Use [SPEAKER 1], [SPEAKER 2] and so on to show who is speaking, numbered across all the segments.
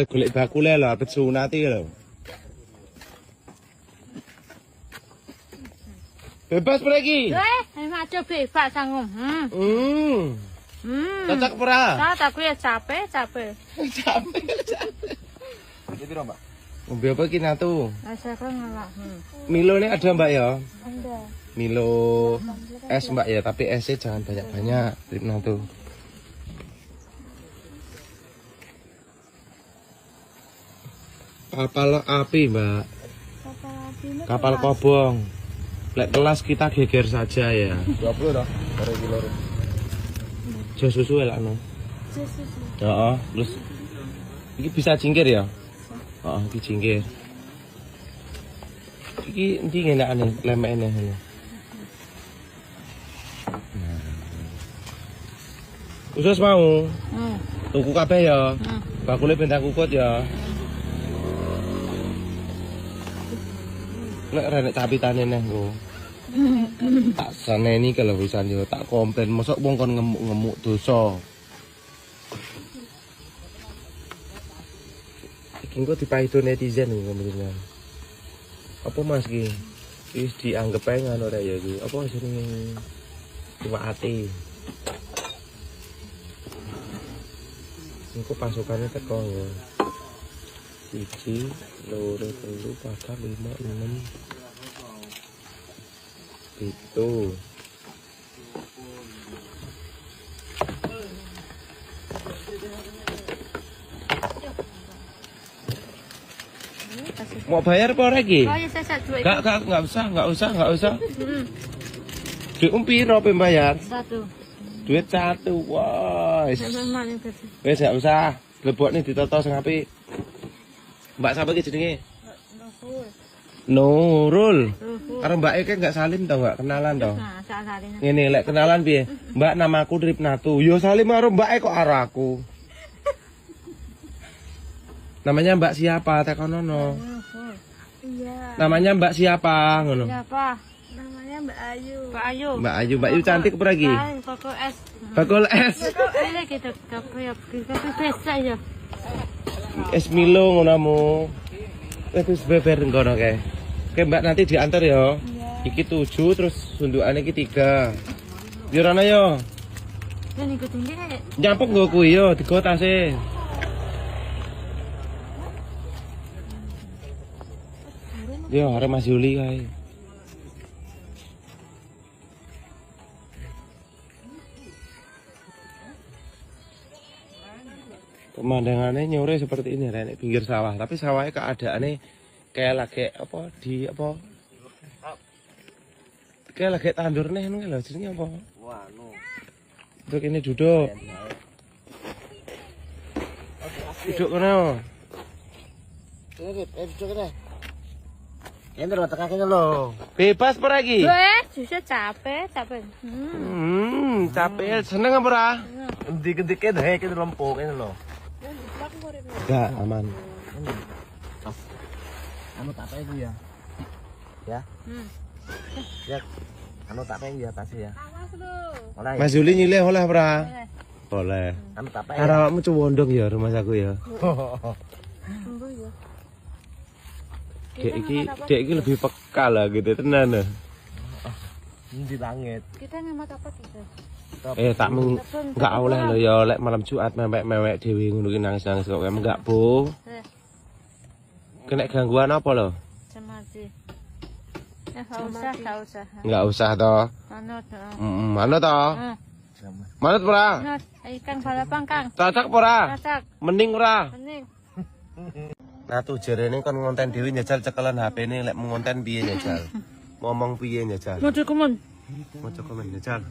[SPEAKER 1] golek bakule lho, arep sunati lho. Bebas pergi.
[SPEAKER 2] Aja bebas sanggup.
[SPEAKER 1] Cocok ora?
[SPEAKER 2] Cocok ya capek.
[SPEAKER 1] Capek. Iki piro, Mbak? Ngombe apa iki natu?
[SPEAKER 2] Saya kan ngelak.
[SPEAKER 1] Milo ini ada, Mbak ya?
[SPEAKER 2] Ada.
[SPEAKER 1] Milo es, Mbak ya, tapi esnya jangan banyak-banyak, Trip natu. Kapal api, Mbak. Kapal kobong. Lek kelas kita geger saja ya. 20 toh, per kilo. Jos susu elak no.
[SPEAKER 2] Jos susu.
[SPEAKER 1] Heeh, terus iki bisa cingkir ya? Heeh, iki cingkir. Iki endi ngenakane lemekne ngono. Usus mau. Tuku kabeh ya. Bakule bentang kukut ya. Lek renek capitane neh nggo. Tak saneni kalau wisan yo tak komplain mosok wong kon ngemuk-ngemuk dosa. Iki engko dipaido netizen ngomongnya. Apa Mas ki? Wis dianggep ae ngono rek ya iki. Apa jenenge? Cuma ati. Engko pasukannya teko ya. 1, 2, 3, 4, 5, 6 itu. Mau bayar apa lagi?
[SPEAKER 2] Oh ya saya duit.
[SPEAKER 1] Enggak usah. Duit piro bayar?
[SPEAKER 2] 1.
[SPEAKER 1] Duit 1. Wah. Wis enggak usah. Lebokne ditoto sing apik. Mbak sapa iki jenenge? Nurul. Karo Mbak Eke enggak salim tau enggak kenalan tau.
[SPEAKER 2] Nah, salim.
[SPEAKER 1] Ngene lek kenalan piye? Mbak namaku Trip Natu. Yo salim karo Mbak Eke kok karo aku. Namanya Mbak siapa? Tekonono.
[SPEAKER 2] Iya.
[SPEAKER 1] Namanya Mbak siapa? Ngono.
[SPEAKER 2] Siapa? Namanya Mbak Ayu.
[SPEAKER 1] Mbak Ayu cantik apa lagi?
[SPEAKER 2] Bakul es.
[SPEAKER 1] Bakul es.
[SPEAKER 2] Ini kita kopi biasa ya.
[SPEAKER 1] Es Milo ngono. Wis beber ngono kae. Oke Mbak nanti diantar ya. Iki 7 terus sundukane iki 3. Yo rana yo.
[SPEAKER 2] Dan ikut tinggi
[SPEAKER 1] Nyampuk nggo kuwi yo digo tase. Yo arep Mas Yuli kae. Pemandangannya nyore seperti ini, Renek pinggir sawah. Tapi sawahnya keadaannya kayak lagi apa di apa? Kayak lagi tandur nih, anu lho jenenge apa? Wanu. Untuk ini duduk. Duduk kono. Duduk kono. Ini lho tekake lho. Bebas apa lagi?
[SPEAKER 2] Justru capek.
[SPEAKER 1] Capek. Seneng apa ora? Endi-endike deh iki lempuk ini lho. Enggak, aman. Anu tak pakai itu ya. Ya. Ya. Anu tak pakai ya tasnya ya.
[SPEAKER 2] Awas lu.
[SPEAKER 1] Oleh. Mas Juli nyilih oleh ora? Boleh. Anu tak pakai. Arahmu cowondong ya rumah aku ya. Dek iki lebih peka lah gitu tenan. Di langit.
[SPEAKER 2] Kita ngemat apa gitu?
[SPEAKER 1] Tak enggak oleh lho ya lek malam Jumat mewek dhewe ngono ki nangis-nangis kok enggak, Bu. Kena gangguan apa lho?
[SPEAKER 2] Semati. Enggak usah.
[SPEAKER 1] Enggak usah toh.
[SPEAKER 2] Manut.
[SPEAKER 1] Manut toh? Manut ora?
[SPEAKER 2] Manut. Ikan balapang, Kang.
[SPEAKER 1] Cocok ora?
[SPEAKER 2] Cocok.
[SPEAKER 1] Mending ora?
[SPEAKER 2] Mending.
[SPEAKER 1] Nah tuh jarene kon ngonten dhewe njajal cekelan HP-ne lek ngonten piye njajal. Ngomong piye njajal.
[SPEAKER 2] Mau komen
[SPEAKER 1] njajal.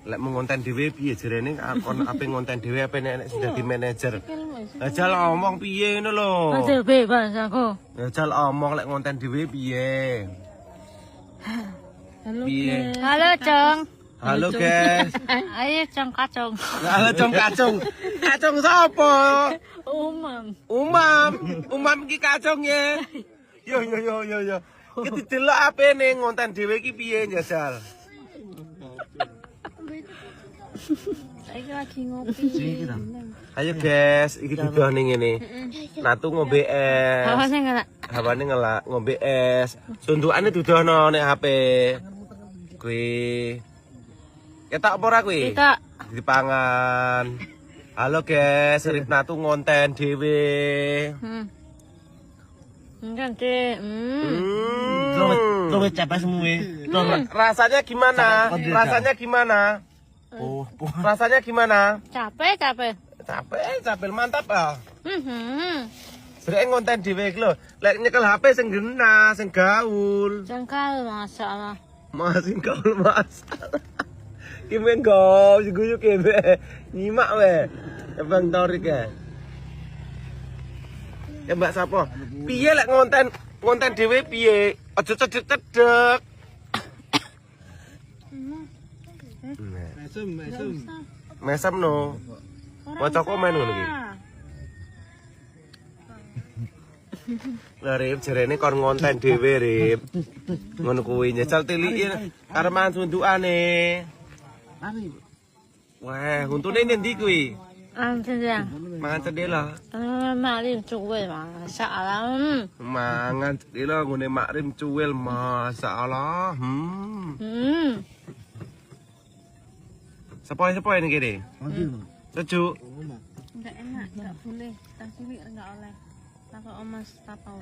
[SPEAKER 1] Lek ngonten dhewe piye jarene kon ape ngonten dhewe ape nek sing dadi manajer. Njajal omong piye ngono lho.
[SPEAKER 2] Aduh bebas aku.
[SPEAKER 1] Njajal omong lek ngonten dhewe piye. Piye?
[SPEAKER 2] Halo, Cong.
[SPEAKER 1] Halo, guys.
[SPEAKER 2] Ayo, Cong Kacung.
[SPEAKER 1] Halo, Cong Kacung. Kacung sapa?
[SPEAKER 2] Umam
[SPEAKER 1] iki kacung ya. Yo. Ki didelok apene ngonten dhewe iki piye njajal.
[SPEAKER 2] Saiki lagi ngopi.
[SPEAKER 1] Ayo guys, iki duduh ning ngene. Natu ngombe es.
[SPEAKER 2] Hawane ngelak.
[SPEAKER 1] Hawane ngelak ngombe es. Sundukane dudono nek HP. Kuwi. Ketok apa ora kuwi?
[SPEAKER 2] Ketok.
[SPEAKER 1] Dipangan. Halo guys, Rip Natu ngonten dhewe.
[SPEAKER 2] Ganti.
[SPEAKER 3] Lo capek semua.
[SPEAKER 1] Rasanya gimana? Rasanya gimana? Rasanya gimana?
[SPEAKER 2] Capek.
[SPEAKER 1] Capek mantap ah. Sering ngonten dhewe iki lho. Lek nyekel HP sing genah, sing gaul.
[SPEAKER 2] Jengkal masalah.
[SPEAKER 1] Masih gaul masalah. Kimi nggo, guyu kene. Nyimak we. Bang Torik ya. Ya Mbak Sapo. Piye lek ngonten dhewe piye? Aja cedek-cedek. Mesem no. Maca komen ngono iki. Lah Rip jarene kon ngonten dhewe Rip. Ngono kuwi nyesal tiliki karo mangan sundukane. Wah, untune ndi kuwi?
[SPEAKER 2] Anjir.
[SPEAKER 1] Mangan cedela.
[SPEAKER 2] Malim cuwe masalah.
[SPEAKER 1] Mangan cedela ngene makrim cuwil masalah. Sepoi-sepoi ini kiri. Sejuk.
[SPEAKER 2] Enggak enak, enggak boleh. Tapi enggak oleh. Takut omas tapau.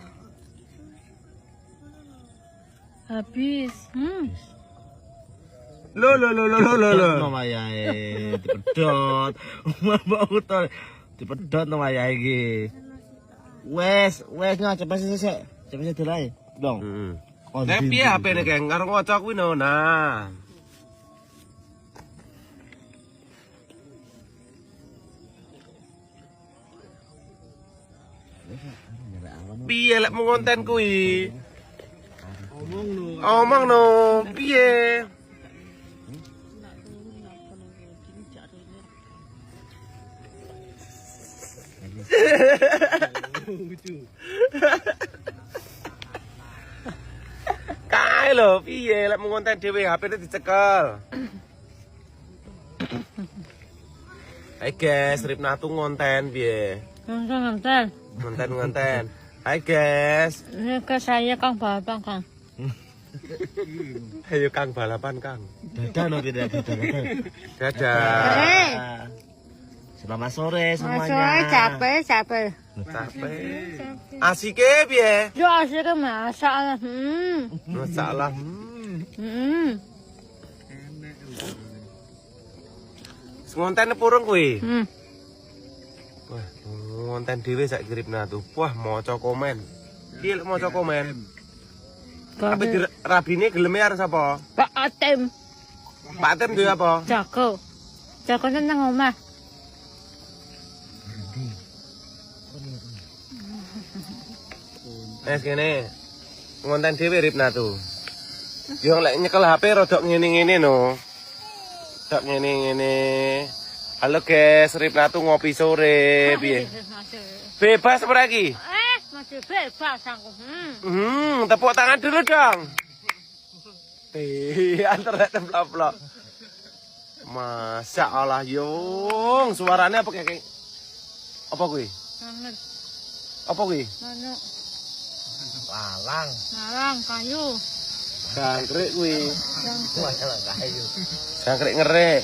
[SPEAKER 2] Habis.
[SPEAKER 1] Lo.
[SPEAKER 3] Nama yae dipedot. Mau to dipedot nama yae iki. Wes cepet sik. Cepet dolae. Dong.
[SPEAKER 1] Nek piye HP-ne, Geng? Karo ngoco kuwi no. Nah. Piye lek mau konten kuwi? Omong no. Piye? Kae lho, piye lek mau konten dhewe HP-ne dicekel. Hai guys, Rip Natu ngonten piye? Ngonten. Hai guys.
[SPEAKER 2] Ini ke saya Kang Balapan Kang.
[SPEAKER 1] Ayo Kang balapan Kang.
[SPEAKER 3] Dadah no tidak dadah.
[SPEAKER 1] Dadah.
[SPEAKER 3] Selamat sore semuanya.
[SPEAKER 2] Sore capek.
[SPEAKER 1] Asike piye?
[SPEAKER 2] Yo asik masalah.
[SPEAKER 1] Masalah. Ngonten purung kuwi. Wah, ngonten dhewe sak Rip Natu. Wah, maca komen. Piye lek maca komen? Tapi rabine geleme arep sapa?
[SPEAKER 2] Pak Atem.
[SPEAKER 1] Pak Atem duwe apa?
[SPEAKER 2] Jago. Jagone nang omah.
[SPEAKER 1] Kene. Ngonten dhewe Rip Natu. Yo lek nyekel HP rodok ngene-ngene no. Rodok ngene-ngene. Halo guys, Rip Natu ngopi sore piye? Bebas ora iki?
[SPEAKER 2] Masih bebas aku.
[SPEAKER 1] Tepuk tangan dulu dong. Antar templok-plok. Masya Allah, Yung. Suaranya apa kayak apa kuwi? Apa kuwi?
[SPEAKER 2] Manuk.
[SPEAKER 3] Lalang
[SPEAKER 2] Kayu.
[SPEAKER 1] Jangkrik kuwi.
[SPEAKER 3] Masalah kayu.
[SPEAKER 1] Jangkrik ngerek.